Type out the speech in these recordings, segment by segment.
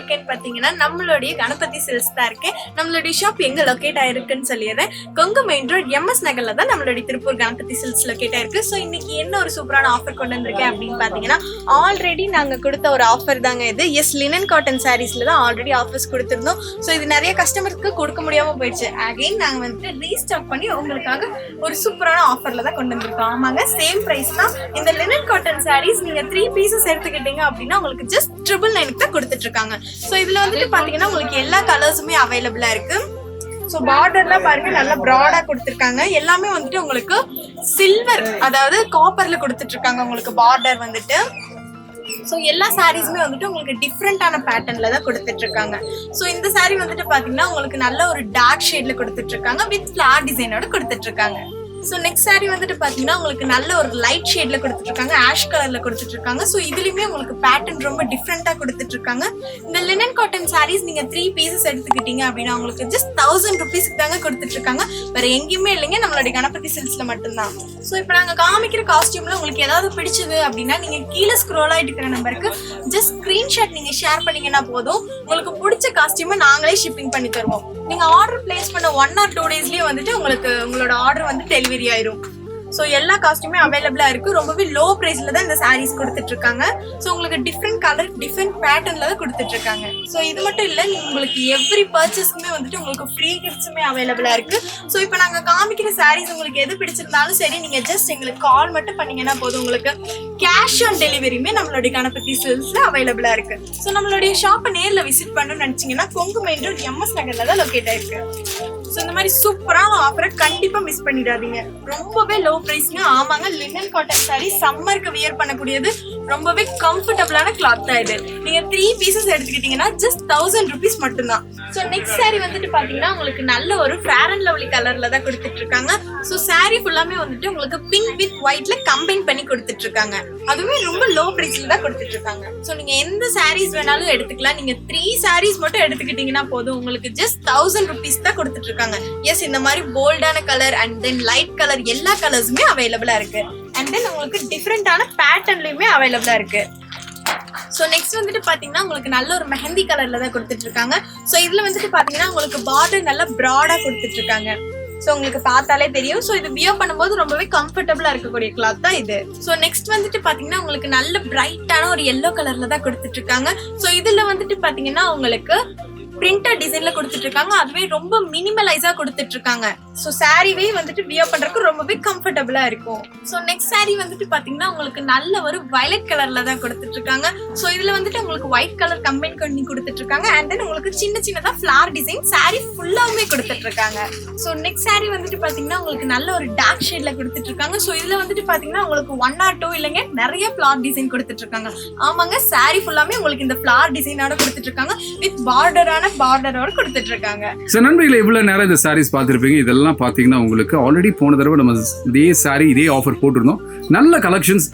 இருக்கேன்னு பாத்தீங்கன்னா நம்மளுடைய கணபதி சில்க்ஸ் தான் இருக்கு. நம்மளுடைய ஷாப் எங்க லொகேட் ஆயிருக்குன்னு சொல்லிடுறேன். கொங்கு மெயின் ரோட் MS நகர்ல தான் நம்மளுடைய திருப்பூர் கணபதி சில்க்ஸ் லொகேட் ஆயிருக்கு. ஸோ இன்னைக்கு என்ன ஒரு சூப்பரான ஆஃபர் கொண்டு வந்திருக்கேன் அப்படின்னு பாத்தீங்கன்னா, ஆல்ரெடி நாங்க கொடுத்த ஒரு ஆஃபர் தாங்க இது. எஸ், லினன் காட்டன் சாரீஸ்ல தான் ஆல்ரெடி ஆஃபர்ஸ் கொடுத்துருந்தோம். ஸோ இது நிறைய கஸ்டமருக்கு கொடுக்க முடியாம போயிடுச்சு. அகைன் நாங்க வந்துட்டு ரீஸ்டாக் பண்ணி உங்களுக்காக ஒரு சூப்பரான ஆஃபர்ல தான் கொண்டு வந்திருக்கோம். ஆமாங்க, சேம் பிரைஸ் தான். இந்த லினன் காட்டன் சாரீஸ் நீங்க 3 பீசஸ் எடுத்துக்கிட்டீங்க அப்படின்னா உங்களுக்கு ஜஸ்ட் 999 தான் கொடுத்துட்டு இருக்காங்க. ஸோ இதுல வந்துட்டு பாத்தீங்கன்னா உங்களுக்கு எல்லா கலர்ஸுமே அவைலபிளா இருக்கு. ஸோ பார்டர்லாம் பாருங்க, நல்லா ப்ராடா கொடுத்துருக்காங்க. எல்லாமே வந்துட்டு உங்களுக்கு சில்வர், அதாவது காப்பர்ல கொடுத்துட்டு இருக்காங்க உங்களுக்கு பார்டர் வந்துட்டு. ஸோ எல்லா சாரீஸுமே வந்துட்டு உங்களுக்கு டிஃப்ரெண்டான பேட்டர்ன்ல தான் கொடுத்துட்டு இருக்காங்க. ஸோ இந்த சாரீ வந்துட்டு பாத்தீங்கன்னா உங்களுக்கு நல்ல ஒரு டார்க் ஷேட்ல கொடுத்துட்டு இருக்காங்க, வித் ஃபிளார் டிசைனோட கொடுத்துட்டு இருக்காங்க. ஸோ நெக்ஸ்ட் சாரீ வந்துட்டு பாத்தீங்கன்னா உங்களுக்கு நல்ல ஒரு லைட் ஷேட்ல கொடுத்துட்டு இருக்காங்க, ஆஷ் கலர்ல கொடுத்துட்டு இருக்காங்க. ஸோ இதுலயுமே உங்களுக்கு பேட்டர்ன் ரொம்ப டிஃப்ரெண்டா கொடுத்துட்டு இருக்காங்க. இந்த லினன் காட்டன் சாரீஸ் நீங்க 3 பீசஸ் எடுத்துக்கிட்டீங்க அப்படின்னா உங்களுக்கு ஜஸ்ட் 1000 ருபீஸ்க்கு தாங்க கொடுத்துட்டு இருக்காங்க. வேற எங்கேயுமே இல்லைங்க, நம்மளுடைய கணபதி சில்க்ஸ்ல மட்டும்தான். ஸோ இப்போ நாங்க காமிக்கிற காஸ்டியூம்ல உங்களுக்கு ஏதாவது பிடிச்சது அப்படின்னா நீங்க கீழே ஸ்க்ரோல் ஆயிட்டு இருக்கிற நம்பருக்கு ஜஸ்ட் ஸ்கிரீன்ஷாட் நீங்க ஷேர் பண்ணீங்கன்னா போதும், உங்களுக்கு பிடிச்ச காஸ்டியூமை நாங்களே ஷிப்பிங் பண்ணி தருவோம். நீங்க ஆர்டர் பிளேஸ் பண்ண 1 or 2 டேஸ்லயே வந்துட்டு உங்களுக்கு உங்களோட ஆர்டர் வந்து டெலிவரி ஆயிரும். ஸோ எல்லா காஸ்டியூமே அவைலபிளா இருக்கு. ரொம்பவே லோ பிரைஸ்ல தான் இந்த சாரீஸ் கொடுத்துட்டு இருக்காங்க. ஸோ உங்களுக்கு டிஃப்ரெண்ட் கலர், டிஃப்ரெண்ட் பேட்டர்ன்ல தான் கொடுத்துட்டு இருக்காங்க. ஸோ இது மட்டும் இல்ல, உங்களுக்கு எவ்ரி பர்ச்சேஸ்க்குமே வந்துட்டு உங்களுக்கு ஃப்ரீ கிஃப்ட்ஸுமே அவைலபிளா இருக்கு. ஸோ இப்போ நாங்க காமிக்கிற சாரீஸ் உங்களுக்கு எது பிடிச்சிருந்தாலும் சரி, நீங்க ஜஸ்ட் எங்களுக்கு கால் மட்டும் பண்ணீங்கன்னா போதும், உங்களுக்கு கேஷ் ஆன் டெலிவரியுமே நம்மளுடைய கணபதி சில்க்ஸ்ல அவைலபிளா இருக்கு. ஸோ நம்மளுடைய ஷாப்பை நேர்ல விசிட் பண்ணணும்னு நினைச்சீங்கன்னா கொங்கு மெயின் ரோட் MS நகர்ல தான் லொகேட் ஆயிருக்கு. ஸோ இந்த மாதிரி சூப்பரான ஆஃபரை கண்டிப்பா மிஸ் பண்ணிடாதீங்க. ரொம்பவே லோ பிரைஸ்ங்க. ஆமாங்க, லினன் காட்டன் சாரி சம்மருக்கு வியர் பண்ணக்கூடியது, ரொம்பவே கம்ஃபர்டபுளான கிளாத் தான் இது. நீங்க 3 பீசஸ் எடுத்துக்கிட்டீங்கன்னா ஜஸ்ட் 1000 ருபீஸ் மட்டும்தான். ஸோ நெக்ஸ்ட் சாரி வந்துட்டு பாத்தீங்கன்னா உங்களுக்கு நல்ல ஒரு ஃபேர் அண்ட் லவ்லி கலர்ல தான் கொடுத்துட்டு இருக்காங்க. ஸோ சாரி ஃபுல்லாமே வந்துட்டு உங்களுக்கு பிங்க் வித் ஒயிட்ல கம்பைன் பண்ணி கொடுத்துட்டு இருக்காங்க. அதுவுமே ரொம்ப லோ பிரைஸ்ல தான் கொடுத்துட்டு இருக்காங்க. ஸோ நீங்க எந்த சாரீஸ் வேணாலும் எடுத்துக்கலாம். நீங்க 3 சாரீஸ் மட்டும் எடுத்துக்கிட்டீங்கன்னா போதும், உங்களுக்கு ஜஸ்ட் 1000 ருபீஸ் தான் கொடுத்துட்டு இருக்காங்க. எஸ், இந்த மாதிரி போல்டான colour and then light colour எல்லா கலர்ஸுமே அவைலபிளா இருக்கு. அண்ட் தென் உங்களுக்கு டிஃப்ரெண்டான பேட்டர்ன்லயுமே அவைலபிளா இருக்கு. ஸோ நெக்ஸ்ட் வந்துட்டு பாத்தீங்கன்னா உங்களுக்கு நல்ல ஒரு மெஹந்தி கலர்ல தான் கொடுத்துட்டு இருக்காங்க. ஸோ இதுல வந்துட்டு பாத்தீங்கன்னா உங்களுக்கு பார்டர் நல்லா ப்ராடா கொடுத்துட்டு இருக்காங்க. ஸோ உங்களுக்கு பார்த்தாலே தெரியும். ஸோ இது வியர் பண்ணும்போது ரொம்பவே கம்ஃபர்டபுளா இருக்கக்கூடிய கிளாத் தான் இது. ஸோ நெக்ஸ்ட் வந்துட்டு பாத்தீங்கன்னா உங்களுக்கு நல்ல பிரைட்டான ஒரு எல்லோ கலர்ல தான் கொடுத்துட்டு இருக்காங்க. ஸோ இதுல வந்துட்டு பாத்தீங்கன்னா உங்களுக்கு பிரிண்டட் டிசைன்ல கொடுத்துட்டு இருக்காங்க. அதுவே ரொம்ப மினிமலைஸா கொடுத்துட்டு இருக்காங்க. ஸோ சாரீவே வந்துட்டு வியர் பண்றதுக்கு ரொம்பவே கம்ஃபர்டபுளா இருக்கும். ஸோ நெக்ஸ்ட் சாரீ வந்துட்டு பாத்தீங்கன்னா உங்களுக்கு நல்ல ஒரு வயலட் கலர்ல தான் கொடுத்துட்டு இருக்காங்க. ஸோ இதுல வந்துட்டு உங்களுக்கு ஒயிட் கலர் கம்பைன் பண்ணி கொடுத்துட்டு இருக்காங்க. அண்ட் தென் உங்களுக்கு சின்ன சின்னதா ஃபிளார் டிசைன் சாரீ ஃபுல்லாவுமே கொடுத்துட்டு இருக்காங்க. ஸோ நெக்ஸ்ட் சாரீ வந்துட்டு பாத்தீங்கன்னா உங்களுக்கு நல்ல ஒரு டார்க் ஷேட்ல கொடுத்துட்டு இருக்காங்க. ஸோ இதுல வந்துட்டு பாத்தீங்கன்னா உங்களுக்கு 1 or 2 இல்லைங்க, நிறைய ஃபிளார் டிசைன் கொடுத்துட்டு இருக்காங்க. ஆமாங்க, சாரீ ஃபுல்லாமே உங்களுக்கு இந்த ஃபிளார் டிசைனோட கொடுத்துட்டு இருக்காங்க, வித் பார்டரோட கொடுத்துட்டு இருக்காங்க. சோ நண்பர்களே, இவ்வளவு நேரம் இந்த சாரீஸ் பார்த்திருப்பீங்க. இதெல்லாம் பாத்தீங்கன்னா உங்களுக்கு ஆல்ரெடி போன தடவை நம்ம இதே சாரி இதே ஆஃபர் போட்டிருந்தோம். நல்ல கலெக்ஷன்ஸ்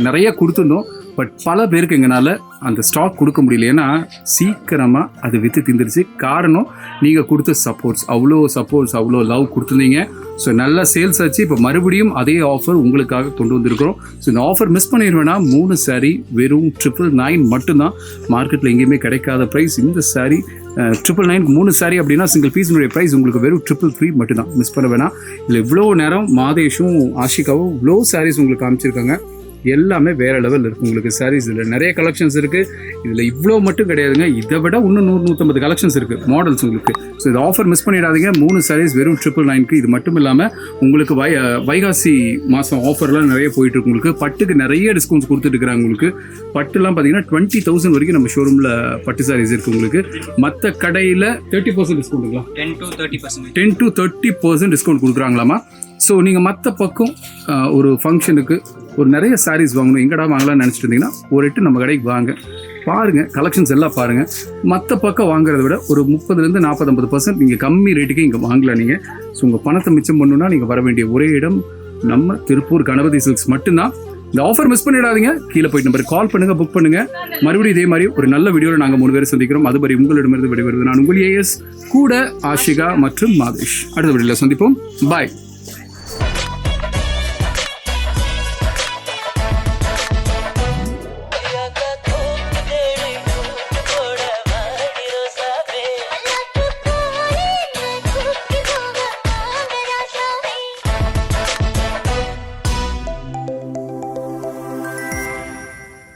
நிறைய கொடுத்துருந்தோம். பட் பல பேருக்கு எங்களால் அந்த ஸ்டாக் கொடுக்க முடியல. ஏன்னா சீக்கிரமாக அது விற்று தீர்ந்துருச்சு. காரணம் நீங்கள் கொடுத்த சப்போர்ட்ஸ், அவ்வளோ லவ் கொடுத்துருந்தீங்க. ஸோ நல்ல சேல்ஸ் ஆச்சு. இப்போ மறுபடியும் அதே ஆஃபர் உங்களுக்காக கொண்டு வந்திருக்கிறோம். ஸோ இந்த ஆஃபர் மிஸ் பண்ணிடுவேன்னா 3 சாரீ வெறும் 999 மட்டும்தான். மார்க்கெட்டில் எங்கேயுமே கிடைக்காத ப்ரைஸ் இந்த சாரீ. 999 3 சாரீ அப்படின்னா சிங்கிள் பீஸினுடைய ப்ரைஸ் உங்களுக்கு வெறும் 333 மட்டும்தான். மிஸ் பண்ண வேணாம். இல்லை இவ்வளோ நேரம் மாதேஷும் ஆஷிகாவும் இவ்வளோ சாரீஸ் உங்களுக்கு காமிச்சிருக்காங்க. எல்லாமே வேற லெவல் இருக்கு உங்களுக்கு சாரீஸ். இதில் நிறைய கலெக்ஷன்ஸ் இருக்கு. இதில் இவ்வளோ மட்டும் கிடையாதுங்க, இதை விட இன்னும் 100-150 கலெக்ஷன்ஸ் இருக்கு, மாடல்ஸ் உங்களுக்கு. ஸோ இந்த ஆஃபர் மிஸ் பண்ணிடாதீங்க. 3 சாரீஸ் வெறும் 999. இது மட்டும் இல்லாமல் உங்களுக்கு வைகாசி மாதம் ஆஃபர்லாம் நிறைய போயிட்டு இருக்கு. உங்களுக்கு பட்டுக்கு நிறைய டிஸ்கவுண்ட்ஸ் கொடுத்துட்டு இருக்கிறாங்க. உங்களுக்கு பட்டுலாம் பார்த்தீங்கன்னா 20,000 வரைக்கும் நம்ம ஷோரூமில் பட்டு சாரீஸ் இருக்கு உங்களுக்கு. மற்ற கடையில் 30% டிஸ்கவுண்ட்டுங்களா? 10 to 30% டிஸ்கவுண்ட் கொடுக்குறாங்களாமா. ஸோ நீங்கள் மற்ற பக்கம் ஒரு ஃபங்க்ஷனுக்கு ஒரு நிறைய சாரீஸ் வாங்கணும், எங்கடா வாங்கலாம்னு நினச்சிட்டு இருந்தீங்கன்னா ஒரு எட்டு நம்ம கடைக்கு வாங்க, பாருங்கள், கலெக்ஷன்ஸ் எல்லாம் பாருங்கள். மற்ற பக்கம் வாங்குறத விட ஒரு 30-50% நீங்கள் கம்மி ரேட்டுக்கு இங்கே வாங்கலாம். நீங்கள் ஸோ உங்கள் பணத்தை மிச்சம் பண்ணணுன்னா நீங்கள் வர வேண்டிய ஒரே இடம் நம்ம திருப்பூர் கணபதி சில்க்ஸ் மட்டும்தான். இந்த ஆஃபர் மிஸ் பண்ணிடாதீங்க. கீழே போயிட்டு நம்பருக்கு கால் பண்ணுங்க, புக் பண்ணுங்க. மறுபடியும் இதே மாதிரி ஒரு நல்ல வீடியோவில் நாங்கள் 3 பேர் சந்திக்கிறோம். அதுபடி உங்களிடமிருந்து விடைபெறுவது நான் உங்கள் AS கூட ஆஷிகா மற்றும் மாதேஷ். அடுத்த வீடியோவில் சந்திப்போம். பாய்.